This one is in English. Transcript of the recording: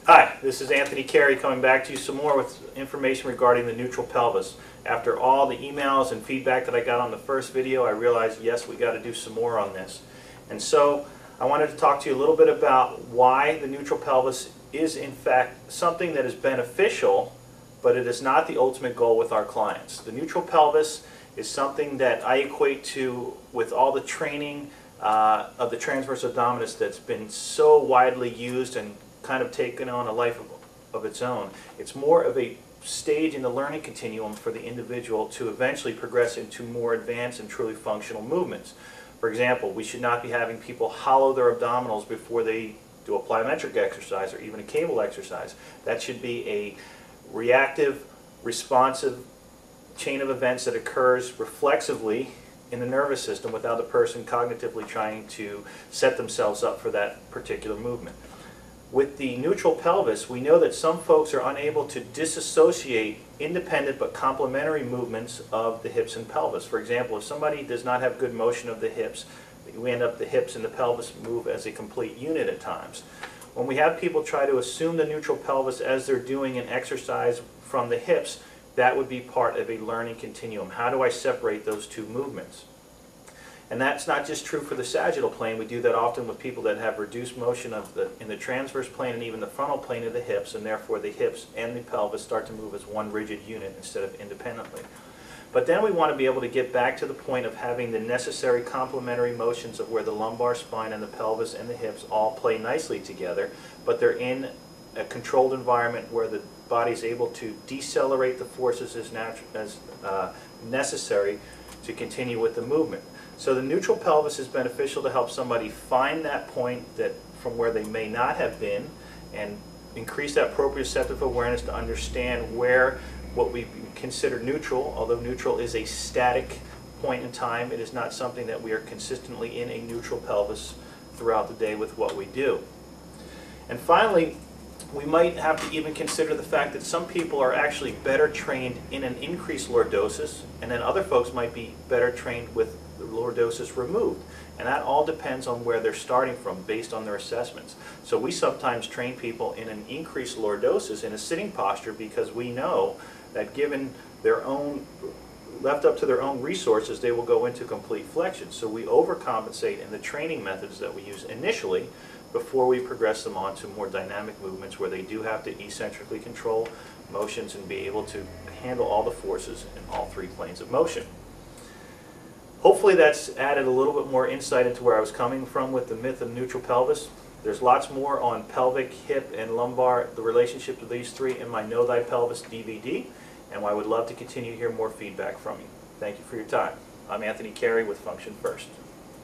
Hi, this is Anthony Carey coming back to you some more with information regarding the neutral pelvis. After all the emails and feedback that I got on the first video, I realized, yes, we got to do some more on this. And so I wanted to talk to you a little bit about why the neutral pelvis is in fact something that is beneficial, but it is not the ultimate goal with our clients. The neutral pelvis is something that I equate to with all the training of the transverse abdominis that's been so widely used and kind of taken on a life of its own. It's more of a stage in the learning continuum for the individual to eventually progress into more advanced and truly functional movements. For example, we should not be having people hollow their abdominals before they do a plyometric exercise or even a cable exercise. That should be a reactive, responsive chain of events that occurs reflexively in the nervous system without the person cognitively trying to set themselves up for that particular movement. With the neutral pelvis, we know that some folks are unable to disassociate independent but complementary movements of the hips and pelvis. For example, if somebody does not have good motion of the hips, we end up the hips and the pelvis move as a complete unit at times. When we have people try to assume the neutral pelvis as they're doing an exercise from the hips, that would be part of a learning continuum. How do I separate those two movements? And that's not just true for the sagittal plane. We do that often with people that have reduced motion in the transverse plane and even the frontal plane of the hips, and therefore the hips and the pelvis start to move as one rigid unit instead of independently. But then we want to be able to get back to the point of having the necessary complementary motions of where the lumbar spine and the pelvis and the hips all play nicely together, but they're in a controlled environment where the body is able to decelerate the forces as necessary to continue with the movement. So the neutral pelvis is beneficial to help somebody find that point that from where they may not have been and increase that proprioceptive awareness to understand where what we consider neutral, although neutral is a static point in time, it is not something that we are consistently in a neutral pelvis throughout the day with what we do. And finally, we might have to even consider the fact that some people are actually better trained in an increased lordosis, and then other folks might be better trained with the lordosis removed. And that all depends on where they're starting from based on their assessments. So we sometimes train people in an increased lordosis in a sitting posture because we know that given their own, left up to their own resources, they will go into complete flexion. So we overcompensate in the training methods that we use initially before we progress them on to more dynamic movements where they do have to eccentrically control motions and be able to handle all the forces in all three planes of motion. Hopefully that's added a little bit more insight into where I was coming from with the myth of neutral pelvis. There's lots more on pelvic, hip, and lumbar, the relationship of these three in my Know Thy Pelvis DVD, and I would love to continue to hear more feedback from you. Thank you for your time. I'm Anthony Carey with Function First.